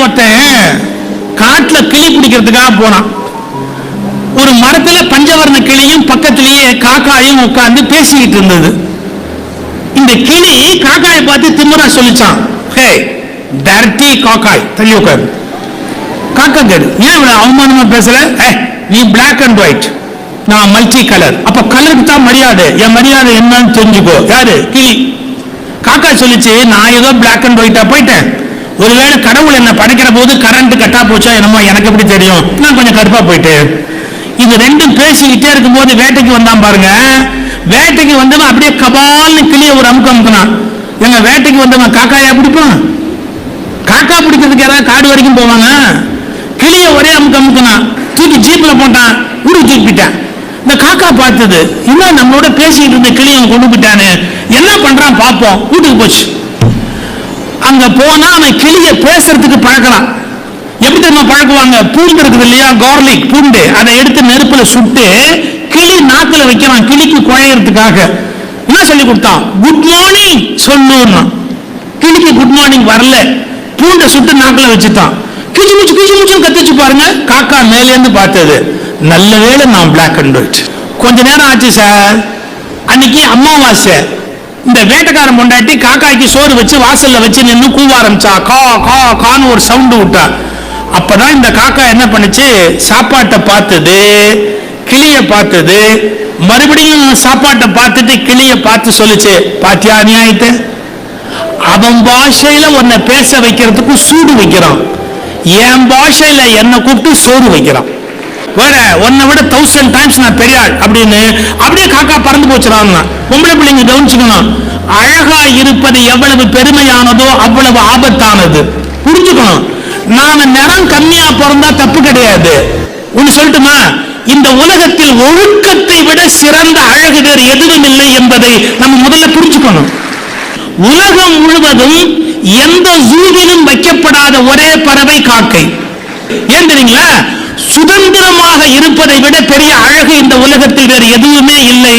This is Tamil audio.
ஒருத்தன் காட்டுல கிளி பிடிக்கிறதுக்காக போனான். ஒரு மரத்துல பஞ்சவர்ண கிளியும் பக்கத்திலேயே காக்காயும் உட்கார்ந்து பேசிக்கிட்டு இருந்தது. இந்த கிளி காக்காயை பார்த்து திமிரா சொல்லிச்சான், ஹே டர்ட்டி காக்காய், தள்ளி உட்காரு. காக்கா கேடு, ஏன் இவ்வளவு அவமானமா பேசல? நீ பிளாக் அண்ட் ஒயிட், நான் மல்டி கலர். அப்ப கலருக்கு தான் மரியாதை, என் மரியாதை என்னன்னு தெரிஞ்சுக்கோ. யாரு? கிளி. காக்கா சொல்லிச்சு, நான் ஏதோ பிளாக் அண்ட் ஒயிட்டா போயிட்டேன், ஒருவேளை கடவுள் என்ன படைக்கிற போது கரண்ட் கட்டா போச்சா என்னமோ, எனக்கு எப்படி தெரியும், நான் கொஞ்சம் கருப்பா போயிட்டேன். இது ரெண்டும் பேசிக்கிட்டே இருக்கும் போது வேட்டைக்கு வந்தான் பாருங்க. வேட்டைக்கு வந்தவன் அப்படியே கபால்னு கிளிய ஒரு அமுக்கு அமுக்குனான். எங்க வேட்டைக்கு வந்தவன் காக்காயா பிடிப்பான்? காக்கா பிடிக்கிறதுக்கு யாராவது காடு வரைக்கும் போவாங்க? கிளிய ஒரே அமுக்கு அமுக்குனான், தூக்கி ஜீப்ல போட்டான், ஊரு தூக்கிட்டான். இந்த காக்கா பார்த்தது, இன்னும் நம்மளோட பேசிக்கிட்டு இருந்த கிளியை கொண்டு போயிட்டானு, என்ன பண்றான் பாப்போம். வீட்டுக்கு போச்சு. அங்க போனா அவன் கிளிய பேசுறதுக்கு பழக்கலாம். எப்படி தெரியுமா பழக்குவாங்க? பூண்டு இருக்குது இல்லையா, கார்லிக் பூண்டு, அதை எடுத்து நெருப்புல சுட்டு கிளி நாக்குல வைக்கிறான், கிளிக்கு குழையறதுக்காக. என்ன சொல்லி கொடுத்தான்? குட் மார்னிங் சொல்லுன்னா. கிளிக்கு குட் மார்னிங் வரல, பூண்டை சுட்டு நாக்குல வச்சுட்டான். கிச்சு முச்சு கிச்சு முச்சுன்னு கத்திச்சு பாருங்க. காக்கா மேலேருந்து பார்த்தது, நல்ல வேளை நான் பிளாக் அண்ட் ஒயிட். கொஞ்ச நேரம் ஆச்சு சார், அன்னைக்கு அமாவாசை. இந்த வேட்டைக்காரன் பொண்டாட்டி காக்காய்க்கு சோறு வச்சு வாசல்ல வச்சு நின்று கூவ ஆரம்பிச்சா, கா கா கான்னு ஒரு சவுண்டு விட்டா. அப்பதான் இந்த காக்கா என்ன பண்ணுச்சு, சாப்பாட்டை பார்த்தது, கிளிய பார்த்தது, மறுபடியும் சாப்பாட்டை பார்த்துட்டு கிளிய பார்த்து சொல்லுச்சு, பாத்தியா நியாயத்தை, அவன் பாஷையில உன்னை பேச வைக்கிறதுக்கு சூடு வைக்கிறான், என் பாஷையில என்ன கூப்பிட்டு சோறு வைக்கிறான். வேற உன்னை விட 1000 டைம்ஸ் நான் பெரிய ஆள் அப்படின்னு அப்படியே காக்கா பறந்து போச்சுறான். பொம்பளை பிள்ளைங்க கவனிச்சுக்கணும், அழகா இருப்பது எவ்வளவு பெருமையானதோ அவ்வளவு ஆபத்தானது. புரிஞ்சுக்கணும். நாம நிறம் கம்மியா பிறந்தா தப்பு கிடையாது. ஒன்னு சொல்லட்டுமா, இந்த உலகத்தில் ஒழுக்கத்தை விட சிறந்த அழகு வேறு எதுவும் இல்லை என்பதை நம்ம முதல்ல புரிஞ்சுக்கணும். உலகம் முழுவதும் எந்த ஜூவிலும் வைக்கப்படாத ஒரே பறவை காக்கை. ஏன் தெரியுங்களா? சுதந்திரமாக இருப்பதை விட பெரிய அழகு இந்த உலகத்தில் வேறு எதுவுமே இல்லை.